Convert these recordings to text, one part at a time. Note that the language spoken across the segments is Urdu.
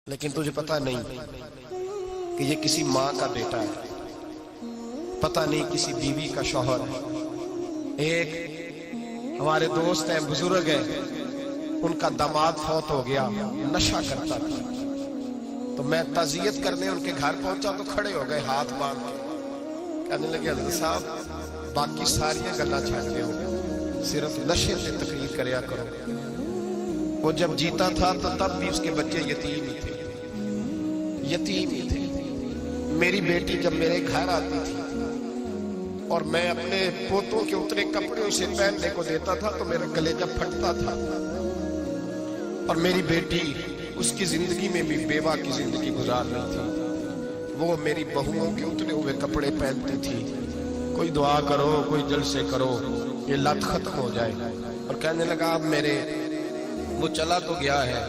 لیکن تجھے پتہ نہیں کہ یہ کسی ماں کا بیٹا ہے، پتہ نہیں کسی بیوی کا شوہر ہے۔ ایک ہمارے دوست ہیں، بزرگ ہیں، ان کا داماد فوت ہو گیا، نشہ کرتا تھا۔ تو میں تعزیت کرنے ان کے گھر پہنچا تو کھڑے ہو گئے ہاتھ باندھ کے، کہنے لگے حضرت صاحب باقی ساری گلاں چھڈ دیو، صرف نشے سے تقریر کریا کرو۔ وہ جب جیتا تھا تو تب بھی اس کے بچے یتیم ہی تھے، یتیم ہی تھے۔ میری بیٹی جب میرے گھر آتی تھی اور میں اپنے پوتوں کے اتنے کپڑے اسے پہننے کو دیتا تھا تو میرا کلیجہ پھٹتا تھا۔ اور میری بیٹی اس کی زندگی میں بھی بیوہ کی زندگی گزار رہی تھی، وہ میری بہوؤں کے اتنے ہوئے کپڑے پہنتی تھی۔ کوئی دعا کرو، کوئی جلسے کرو، یہ لت ختم ہو جائے۔ اور کہنے لگا اب میرے وہ چلا تو گیا ہے،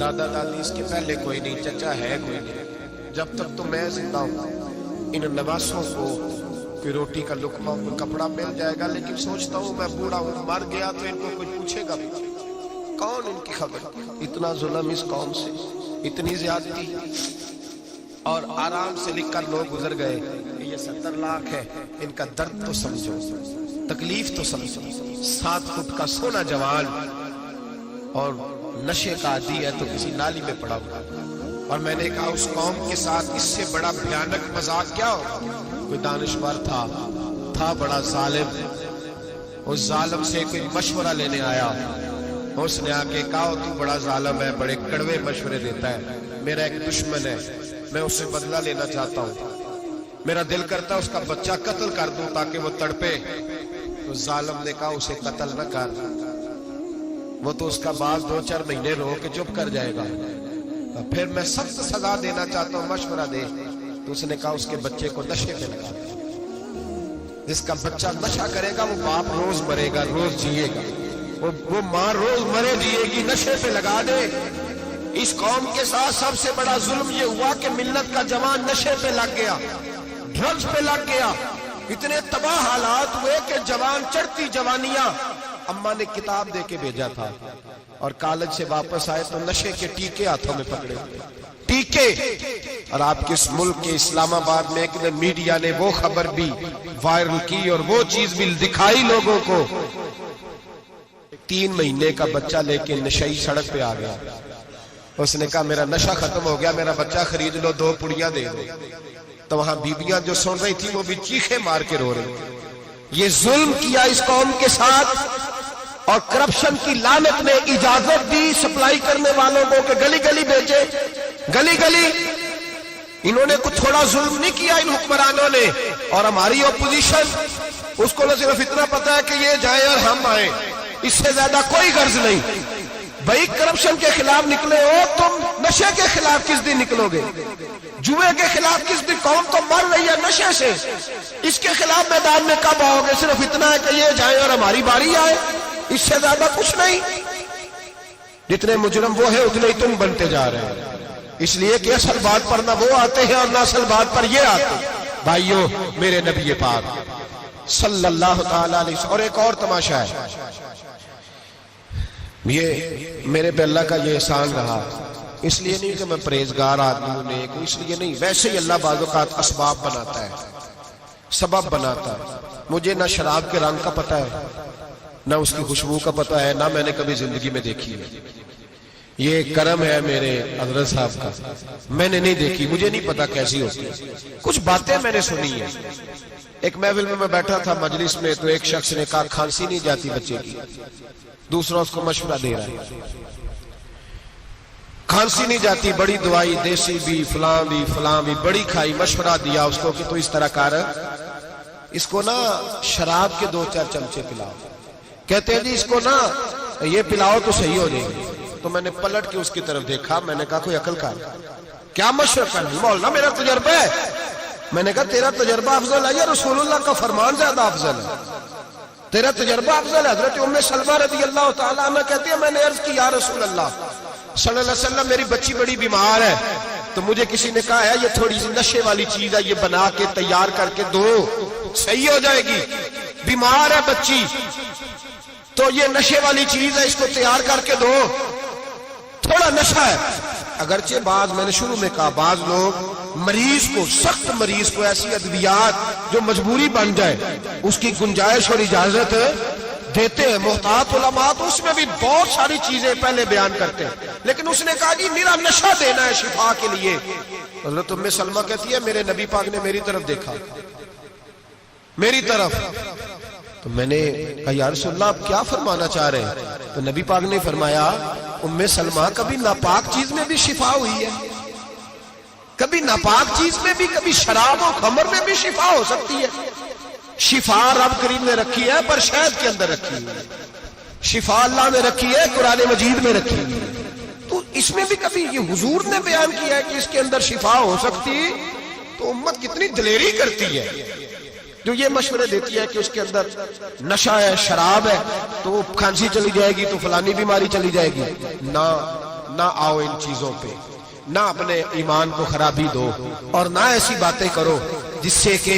دادا دادی اس کے پہلے کوئی نہیں، چچا ہے کوئی نہیں، جب تک تو میں زندہ ہوں ان نواسوں کو کوئی روٹی کا لقمہ، کوئی کپڑا مل جائے گا۔ لیکن سوچتا ہوں میں بوڑھا ہوں، مر گیا تو ان کو کوئی پوچھے گا بھی، کون ان کی خبر؟ اتنا ظلم اس قوم سے، اتنی زیادتی، اور آرام سے لکھ کر لوگ گزر گئے کہ یہ 70 لاکھ ہے، ان کا درد تو سمجھو، تکلیف تو سمجھو۔ 7 فٹ کا سونا جوان اور نشے کا عادی ہے تو کسی نالی میں پڑا ہوا۔ اور میں نے کہا اس قوم کے ساتھ اس سے بڑا بھیانک مذاق کیا ہو؟ کوئی دانشور تھا بڑا ظالم، اس ظالم سے کوئی مشورہ لینے آیا، اس نے آ کے کہا تو بڑا ظالم ہے، بڑے کڑوے مشورے دیتا ہے، میرا ایک دشمن ہے، میں اس سے بدلہ لینا چاہتا ہوں، میرا دل کرتا ہے اس کا بچہ قتل کر دوں تاکہ وہ تڑپے۔ تو ظالم نے کہا اسے قتل نہ کر، وہ تو اس کا بعد 2-4 مہینے رو کے چپ کر جائے گا، پھر میں سخت سزا دینا چاہتا ہوں، مشورہ دے۔ تو اس نے کہا اس کے بچے کو نشے پہ لگا دے، جس کا بچہ نشہ کرے گا وہ باپ روز مرے گا، روز جیے گا، وہ ماں روز مرے جیے گی، نشے پہ لگا دے۔ اس قوم کے ساتھ سب سے بڑا ظلم یہ ہوا کہ ملت کا جوان نشے پہ لگ گیا، ڈرگز پہ لگ گیا، اتنے تباہ حالات ہوئے کہ جوان چڑھتی جوانیاں، اماں نے کتاب دے کے بھیجا تھا اور کالج سے واپس آئے تو نشے کے ٹیکے ہاتھوں میں پکڑے ہوئے، ٹیکے۔ اور آپ کے اس ملک کے اسلام آباد میں ایک میڈیا نے وہ خبر بھی وائرل کی اور وہ چیز بھی دکھائی لوگوں کو، 3 مہینے کا بچہ لے کے نشئی سڑک پہ آ گیا، اس نے کہا میرا نشہ ختم ہو گیا، میرا بچہ خرید لو، 2 پڑیاں دے دو۔ تو وہاں بیویاں جو سن رہی تھی وہ بھی چیخے مار کے رو رہی تھی۔ یہ ظلم کیا اس قوم کے ساتھ، اور کرپشن کی لعنت نے اجازت دی سپلائی کرنے والوں کو کہ گلی گلی بیچے، گلی گلی۔ انہوں نے کچھ تھوڑا ظلم نہیں کیا ان حکمرانوں نے، اور ہماری اپوزیشن اس کو نہ صرف اتنا پتا ہے کہ یہ جائیں اور ہم آئیں، اس سے زیادہ کوئی غرض نہیں۔ بھائی کرپشن کے خلاف نکلے ہو، تم نشے کے خلاف کس دن نکلو گے؟ جوئے کے خلاف کس دن؟ قوم تو مر رہی ہے نشے سے، اس کے خلاف میدان میں کب آؤ گے؟ صرف اتنا ہے کہ یہ جائیں اور ہماری باری آئے، اس سے زیادہ کچھ نہیں۔ جتنے مجرم وہ ہیں اتنے ہی تم بنتے جا رہے ہیں، اس لیے کہ اصل بات پر نہ وہ آتے ہیں اور نہ اصل بات پر یہ آتے ہیں۔ بھائیو، میرے نبی پاک صلی اللہ تعالی علیہ وسلم۔ اور ایک اور تماشا ہے، یہ میرے پہ اللہ کا یہ احسان رہا، اس لیے نہیں کہ میں پرہیزگار آدمی ہوں، نیک ہوں، اس لیے نہیں، ویسے ہی اللہ بعض اوقات اسباب بناتا ہے، سبب بناتا ہے۔ مجھے نہ شراب کے رنگ کا پتہ ہے، نہ اس کی خوشبو کا پتہ ہے، نہ میں نے کبھی زندگی میں دیکھی ہے، یہ کرم ہے میرے حضرت صاحب کا، میں نے نہیں دیکھی، مجھے نہیں پتا کیسی ہوتی ہے، کچھ باتیں میں نے سنی ہیں۔ ایک محفل میں بیٹھا تھا مجلس میں، تو ایک شخص نے کہا کھانسی نہیں جاتی بچے کی، دوسرا اس کو مشورہ دے رہا ہے، کھانسی نہیں جاتی، بڑی دوائی دیسی بھی فلاں بھی بڑی کھائی، مشورہ دیا اس کو کہ تو اس طرح کر، اس کو نا شراب کے 2-4 چمچے پلاؤ، کہتے ہیں جی اس کو نا یہ پلاؤ تو صحیح ہو جائے گی۔ تو میں نے پلٹ کے اس کی طرف دیکھا، میں نے کہا کوئی عقل کار کیا مشورہ کرنا؟ مولانا میرا تجربہ ہے۔ میں نے کہا تیرا تجربہ افضل ہے یا رسول اللہ کا فرمان زیادہ افضل ہے؟ تیرا تجربہ افضل ہے۔ حضرت ام سلمہ رضی اللہ تعالیٰ عنہ کہتی ہے میں نے عرض کی یا رسول اللہ صلی اللہ علیہ وسلم میری بچی بڑی بیمار ہے، تو مجھے کسی نے کہا ہے یہ تھوڑی سی نشے والی چیز ہے، یہ بنا کے تیار کر کے دو، صحیح ہو جائے گی، بیمار ہے بچی تو یہ نشے والی چیز ہے، اس کو تیار کر کے دو، تھوڑا نشہ ہے۔ اگرچہ بعض میں نے شروع میں کہا بعض لوگ مریض کو سخت مریض کو ایسی ادویات جو مجبوری بن جائے اس کی گنجائش اور اجازت دیتے ہیں. محتاط علماء تو اس میں بھی بہت ساری چیزیں پہلے بیان کرتے ہیں, لیکن اس نے کہا جی میرا نشہ دینا ہے شفا کے لیے. حضرت ام سلمہ کہتی ہے میرے نبی پاک نے میری طرف دیکھا, میری طرف, تو میں نے کہا یا رسول اللہ آپ کیا فرمانا چاہ رہے ہیں؟ تو نبی پاک نے فرمایا ام سلمہ کبھی ناپاک چیز میں بھی شفا ہوئی ہے, کبھی ناپاک چیز میں بھی, کبھی شراب و خمر میں بھی شفا ہو سکتی ہے. شفا رب کریم نے رکھی ہے پر شہد کے اندر رکھی ہے, شفا اللہ نے رکھی ہے قرآن مجید میں رکھی ہے. تو اس میں بھی کبھی یہ حضور نے بیان کیا ہے کہ اس کے اندر شفا ہو سکتی, تو امت کتنی دلیری کرتی ہے جو یہ مشورے دیتی ہے کہ اس کے اندر نشہ ہے, شراب ہے, تو کھانسی چلی جائے گی تو فلانی بیماری چلی جائے گی. نہ آؤ ان چیزوں پہ, نہ اپنے ایمان کو خرابی دو, اور نہ ایسی باتیں کرو جس سے کہ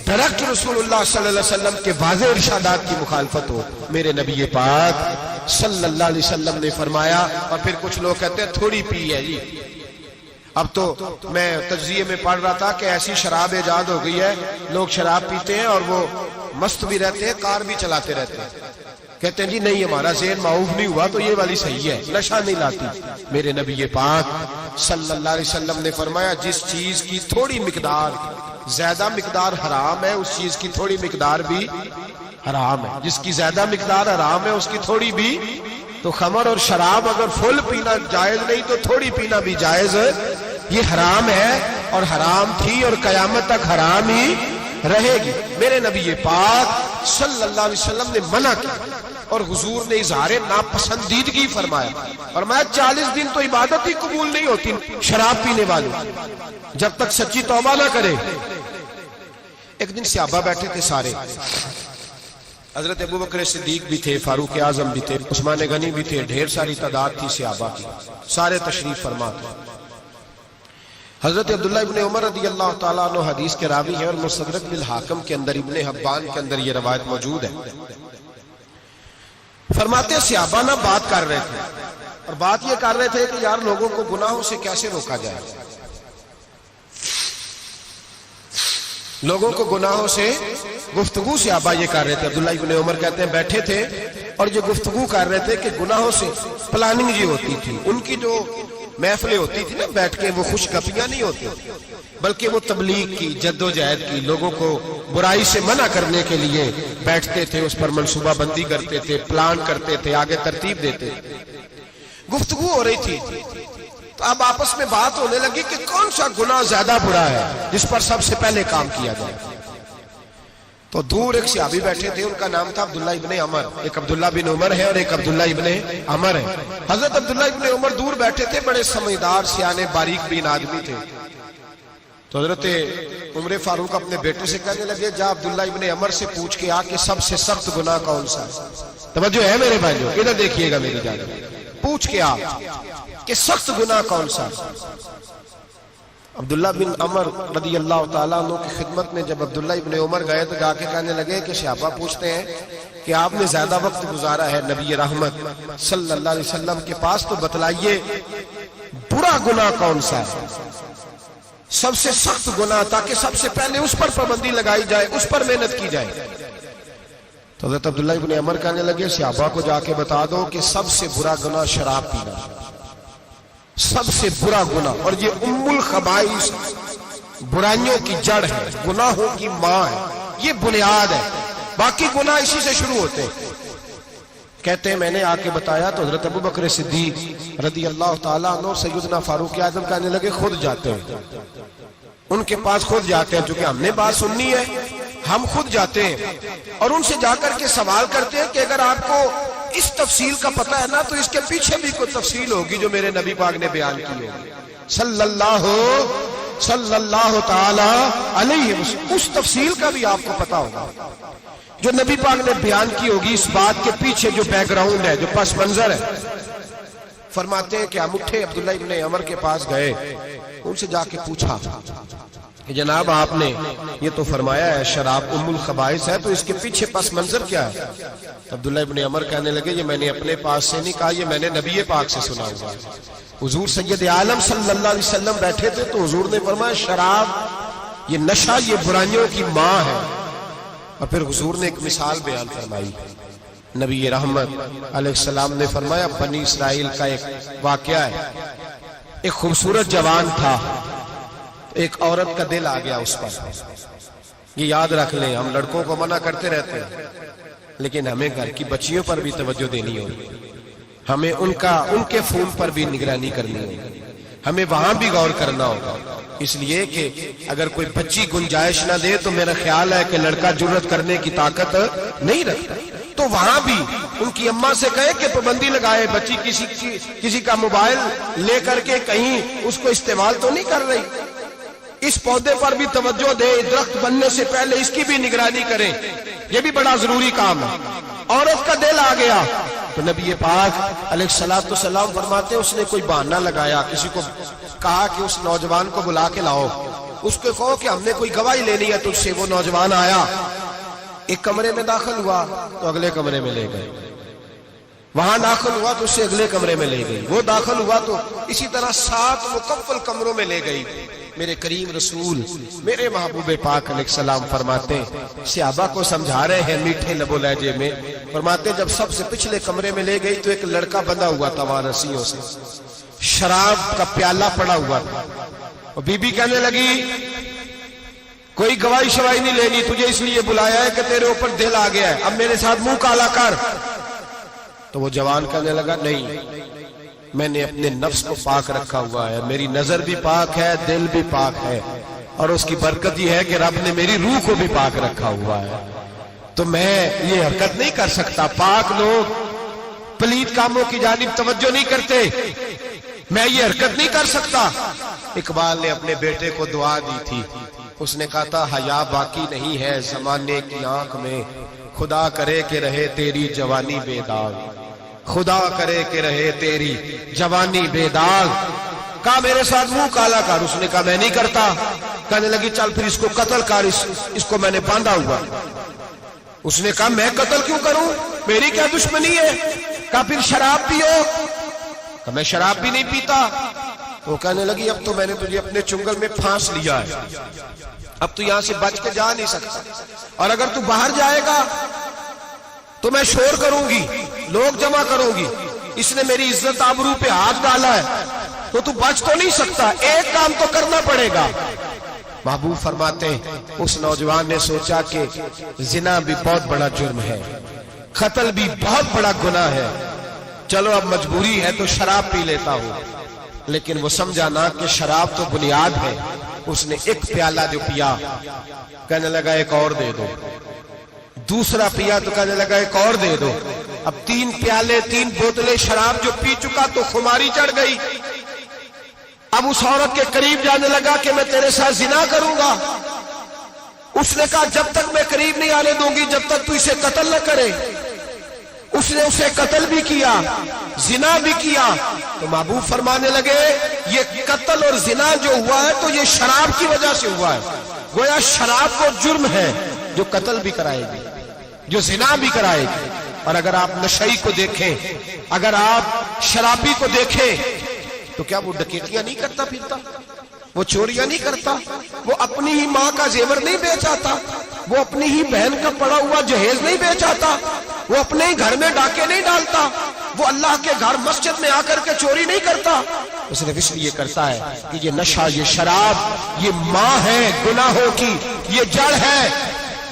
ڈائریکٹ رسول اللہ صلی اللہ علیہ وسلم کے واضح ارشادات کی مخالفت ہو. میرے نبی پاک صلی اللہ علیہ وسلم نے فرمایا, اور پھر کچھ لوگ کہتے ہیں تھوڑی پی ہے جی. اب تو میں تجزیے میں پڑھ رہا تھا کہ ایسی شراب ایجاد ہو گئی ہے, لوگ شراب پیتے ہیں اور وہ مست بھی رہتے ہیں, کار بھی چلاتے رہتے ہیں, کہتے ہیں جی نہیں ہمارا ذہن معاف نہیں ہوا تو یہ والی صحیح ہے, نشہ نہیں لاتی. میرے نبی پاک صلی اللہ علیہ وسلم نے فرمایا جس چیز کی تھوڑی مقدار, زیادہ مقدار حرام ہے اس چیز کی تھوڑی مقدار بھی حرام ہے, جس کی زیادہ مقدار حرام ہے اس کی تھوڑی بھی. تو خمر اور شراب اگر فل پینا جائز نہیں تو تھوڑی پینا بھی جائز ہے, یہ حرام ہے اور حرام تھی اور قیامت تک حرام ہی رہے گی. میرے نبی پاک صلی اللہ علیہ وسلم نے منع کیا اور حضور نے اظہار ناپسندیدگی فرمایا, فرمایا 40 دن تو عبادت ہی قبول نہیں ہوتی شراب پینے والوں جب تک سچی توبہ نہ کرے. ایک دن صحابہ بیٹھے تھے سارے, حضرت ابو بکر صدیق بھی تھے, فاروق اعظم بھی تھے, عثمان غنی بھی تھے, ڈھیر ساری تعداد تھی صحابہ کی, سارے تشریف فرما تھے. حضرت عبداللہ ابن عمر رضی اللہ تعالیٰ عنہ حدیث کے راوی ہیں اور مستدرک بالحاکم کے اندر ابن حبان کے اندر یہ روایت موجود ہے. فرماتے صحابہ نہ بات کر رہے تھے, اور بات یہ کر رہے تھے کہ یار لوگوں کو گناہوں سے کیسے روکا جائے, لوگوں کو گناہوں سے گفتگو. صحابہ یہ کر رہے تھے, عبداللہ ابن عمر کہتے ہیں بیٹھے تھے اور یہ گفتگو کر رہے تھے کہ گناہوں سے پلاننگ یہ ہوتی تھی, ان کی جو محفلیں ہوتی تھی نا بیٹھ کے, وہ خوش گپیاں نہیں ہوتی بلکہ وہ تبلیغ کی, جد و جہد کی, لوگوں کو برائی سے منع کرنے کے لیے بیٹھتے تھے, اس پر منصوبہ بندی کرتے تھے, پلان کرتے تھے, آگے ترتیب دیتے. گفتگو ہو رہی تھی تو اب آپس میں بات ہونے لگی کہ کون سا گناہ زیادہ برا ہے جس پر سب سے پہلے کام کیا جائے. تو دور ایک صحابی بیٹھے تھے, ان کا نام تھا عبداللہ ابن عمر. ایک عبداللہ بن عمر ہے اور ایک عبداللہ ابن عمر ہے. حضرت عبداللہ ابن عمر دور بیٹھے تھے, بڑے سمجھدار سیانے باریک بین آدمی تھے. تو حضرت عمر فاروق اپنے بیٹے سے کہنے لگے جا عبداللہ ابن عمر سے پوچھ کے آ کہ سب سے سخت گناہ کون سا. توجہ ہے میرے بھائیو, ادھر دیکھیے گا میری جانب, پوچھ کے آ کہ سخت گناہ کون سا. عبداللہ بن عمر رضی اللہ تعالیٰ عنہ کی خدمت میں جب عبداللہ ابن عمر گئے تو جا کے کہنے لگے کہ صحابہ پوچھتے ہیں کہ آپ نے زیادہ وقت گزارا ہے نبی رحمت صلی اللہ علیہ وسلم کے پاس, تو بتلائیے برا گناہ کون سا ہے, سب سے سخت گناہ, تاکہ سب سے پہلے اس پر پابندی لگائی جائے, اس پر محنت کی جائے. تو حضرت عبداللہ ابن عمر کہنے لگے صحابہ کو جا کے بتا دو کہ سب سے برا گناہ شراب پینا, سب سے برا گناہ, اور یہ ام الخبائث برائیوں کی جڑ ہے, گناہوں کی ماں ہے, یہ بنیاد ہے, باقی گناہ اسی سے شروع ہوتے ہیں. کہتے ہیں میں نے آ کے بتایا تو حضرت ابو بکر صدیق رضی اللہ تعالیٰ عنہ سیدنا فاروق اعظم کہنے لگے خود جاتے ہیں, ان کے پاس خود جاتے ہیں, چونکہ ہم نے بات سننی ہے ہم خود جاتے ہیں اور ان سے جا کر کے سوال کرتے ہیں کہ اگر آپ کو اس تفصیل کا پتہ ہے نا تو اس کے پیچھے بھی کوئی تفصیل ہوگی جو میرے نبی پاک نے بیان کی ہوگی صلی اللہ تعالی علیہ وسلم. اس تفصیل کا بھی آپ کو پتہ ہوگا جو نبی پاک نے بیان کی ہوگی, اس بات کے پیچھے جو بیک گراؤنڈ ہے, جو پس منظر ہے. فرماتے ہیں کہ ہم اٹھے, عبداللہ ابن عمر کے پاس گئے, ان سے جا کے پوچھا کہ جناب آپ نے یہ تو فرمایا ہے شراب ام الخبائث ہے، تو اس کے پیچھے پس منظر کیا ہے؟ عبداللہ ابن عمر کہنے لگے یہ میں نے اپنے پاس سے نہیں کہا، یہ میں نے نبی پاک سے سنا ہوا ہے۔ حضور سید عالم صلی اللہ علیہ وسلم بیٹھے تھے تو حضور نے فرمایا شراب یہ نشہ یہ برائیوں کی ماں ہے، اور پھر حضور نے ایک مثال بیان فرمائی۔ نبی رحمت علیہ السلام نے فرمایا بنی اسرائیل کا ایک واقعہ ہے، ایک خوبصورت جوان تھا، ایک عورت کا دل آ گیا اس پر۔ یہ یاد رکھ لیں، ہم لڑکوں کو منع کرتے رہتے ہیں لیکن ہمیں گھر کی بچیوں پر بھی توجہ دینی ہوگی، ہمیں ان کے فون پر بھی نگرانی کرنی ہوگی، ہمیں وہاں بھی غور کرنا ہوگا، اس لیے کہ اگر کوئی بچی گنجائش نہ دے تو میرا خیال ہے کہ لڑکا جرت کرنے کی طاقت نہیں رکھتا، تو وہاں بھی ان کی اماں سے کہے کہ پابندی لگائے، بچی کسی کا موبائل لے کر کے کہیں اس کو استعمال تو نہیں کر رہی، اس پودے پر بھی توجہ دے، درخت بننے سے پہلے اس کی بھی نگرانی کریں، یہ بھی بڑا ضروری کام ہے۔ عورت کا دل آ گیا تو نبی پاک علیہ السلام فرماتے اس نے کوئی بہانہ لگایا، کسی کو کہا کہ اس نوجوان کو بلا کے لاؤ، اس کو کہو کہ ہم نے کوئی گواہی لینی ہے تجھ سے۔ وہ نوجوان آیا، ایک کمرے میں داخل ہوا تو اگلے کمرے میں لے گئے، وہاں داخل ہوا تو اسے اگلے کمرے میں لے گئی، وہ داخل ہوا تو اسی طرح 7 مکمل کمروں میں لے گئی۔ میرے کریم رسول میرے محبوب پاک علیہ السلام فرماتے صحابہ کو سمجھا رہے ہیں میٹھے لب و لہجے میں، فرماتے جب سب سے پچھلے کمرے میں لے گئی تو ایک لڑکا بندھا ہوا تھا وہاں رسیوں سے، شراب کا پیالہ پڑا ہوا تھا، اور بی بی کہنے لگی کوئی گواہی شواہی نہیں لینی، تجھے اس لیے بلایا ہے کہ تیرے اوپر دل آ گیا ہے، اب میرے ساتھ منہ کالا کر۔ تو وہ جوان کہنے لگا نہیں، میں نے اپنے نفس کو پاک رکھا ہوا ہے، میری نظر بھی پاک ہے، دل بھی پاک ہے، اور اس کی برکت یہ ہے کہ رب نے میری روح کو بھی پاک رکھا ہوا ہے، تو میں یہ حرکت نہیں کر سکتا۔ پاک لوگ پلید کاموں کی جانب توجہ نہیں کرتے، میں یہ حرکت نہیں کر سکتا۔ اقبال نے اپنے بیٹے کو دعا دی تھی، اس نے کہا تھا حیا باقی نہیں ہے زمانے کی آنکھ میں، خدا کرے کہ رہے تیری جوانی بے داغ، خدا کرے کہ رہے تیری جوانی بے داغ۔ کہا میرے ساتھ منہ کالا کر، اس نے کہا میں نہیں کرتا۔ کہنے لگی چل پھر اس کو قتل کر، اس کو میں نے باندھا ہوا۔ اس نے کہا میں قتل کیوں کروں، میری کیا دشمنی ہے؟ کہا پھر شراب پیو، کہا میں شراب بھی نہیں پیتا۔ وہ کہنے لگی اب تو میں نے تجھے اپنے چنگل میں پھانس لیا ہے، اب تو یہاں سے بچ کے جا نہیں سکتا، اور اگر تو باہر جائے گا تو میں شور کروں گی، لوگ جمع کروں گی، اس نے میری عزت آبرو پہ ہاتھ ڈالا ہے، تو بچ تو نہیں سکتا، ایک کام تو کرنا پڑے گا۔ محبوب فرماتے ہیں اس نوجوان نے سوچا کہ زنا بھی بہت بڑا جرم ہے، قتل بھی بہت بڑا گناہ ہے، چلو اب مجبوری ہے تو شراب پی لیتا ہوں۔ لیکن وہ سمجھا نہ کہ شراب تو بنیاد ہے، اس نے ایک پیالہ جو پیا، کہنے لگا ایک اور دے دو، دوسرا پیا تو کہنے لگا ایک اور دے دو، اب 3 پیالے 3 بوتلیں شراب جو پی چکا تو خماری چڑھ گئی۔ اب اس عورت کے قریب جانے لگا کہ میں تیرے ساتھ زنا کروں گا۔ اس نے کہا جب تک میں قریب نہیں آنے دوں گی جب تک تو اسے قتل نہ کرے۔ اس نے اسے قتل بھی کیا، زنا بھی کیا۔ تو محبوب فرمانے لگے یہ قتل اور زنا جو ہوا ہے تو یہ شراب کی وجہ سے ہوا ہے، گویا شراب کو جرم ہے جو قتل بھی کرائے گی، جو زنا بھی کرائے گی۔ اور اگر آپ نشئی کو دیکھیں، اگر آپ شرابی کو دیکھیں تو کیا وہ ڈکیتیاں نہیں کرتا پھرتا، وہ چوریاں نہیں کرتا، وہ اپنی ہی ماں کا زیور نہیں بیچ آتا، وہ اپنی ہی بہن کا پڑا ہوا جہیز نہیں بیچ آتا، وہ اپنے ہی گھر میں ڈاکے نہیں ڈالتا، وہ اللہ کے گھر مسجد میں آ کر کے چوری نہیں کرتا۔ وہ صرف اس لیے کرتا ہے کہ یہ نشہ، یہ شراب، یہ ماں ہے گناہوں کی، یہ جڑ ہے۔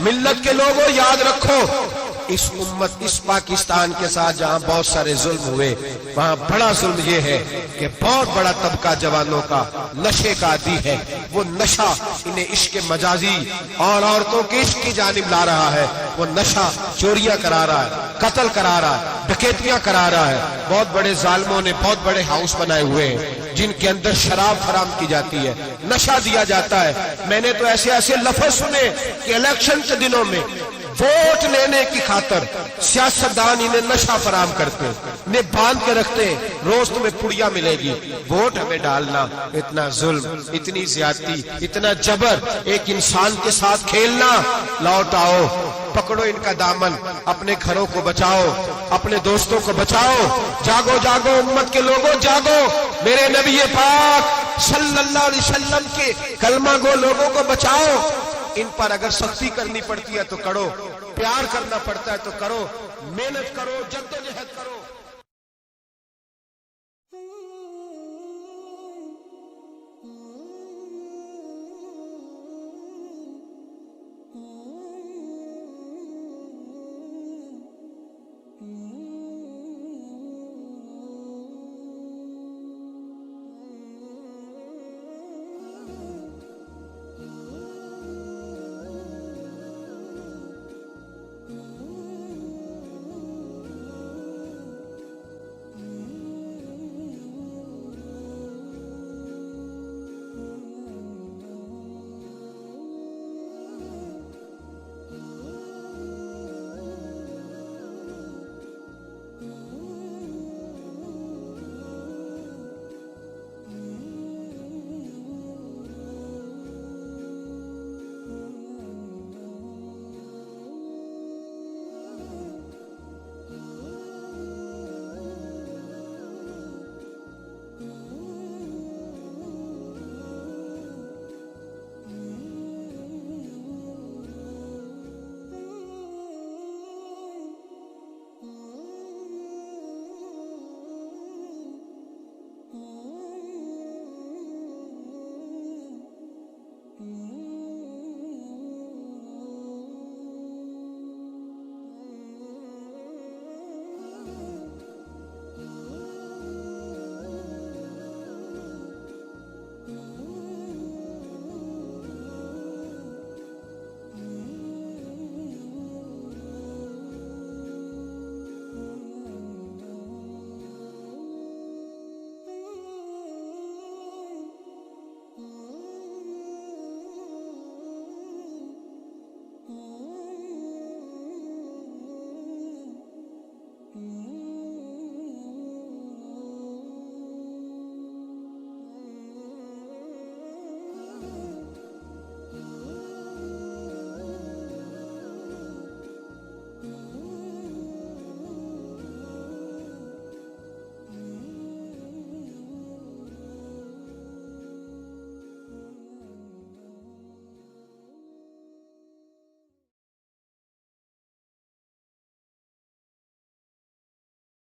ملت کے لوگوں یاد رکھو، اس امت، اس پاکستان کے ساتھ جہاں بہت سارے ظلم ہوئے، وہاں بڑا ظلم یہ ہے کہ بہت بڑا طبقہ جوانوں کا نشے کا عادی ہے۔ وہ نشہ انہیں عشق مجازی اور عورتوں کے عشق کی جانب لا رہا ہے، وہ نشہ چوریاں کرا رہا ہے، قتل کرا رہا ہے، ڈکیتیاں کرا رہا ہے۔ بہت بڑے ظالموں نے بہت بڑے ہاؤس بنائے ہوئے ہیں جن کے اندر شراب فراہم کی جاتی ہے، نشہ دیا جاتا ہے۔ میں نے تو ایسے ایسے لفظ سنے کہ الیکشن کے دنوں میں ووٹ لینے کی خاطر سیاستدان انہیں نشہ فراہم کرتے ہیں۔ نے باندھ کے رکھتے ہیں، روز تمہیں پڑیا ملے گی، ووٹ ہمیں ڈالنا۔ اتنا ظلم، اتنی زیادتی، اتنا جبر، ایک انسان کے ساتھ کھیلنا۔ لوٹ آؤ، پکڑو ان کا دامن، اپنے گھروں کو بچاؤ، اپنے دوستوں کو بچاؤ۔ جاگو جاگو امت کے لوگوں، جاگو، میرے نبی پاک صلی اللہ علیہ وسلم کے کلمہ گو لوگوں کو بچاؤ۔ ان پر اگر سختی کرنی پڑتی ہے تو کرو، پیار کرنا پڑتا ہے تو کرو، محنت کرو، جدوجہد کرو۔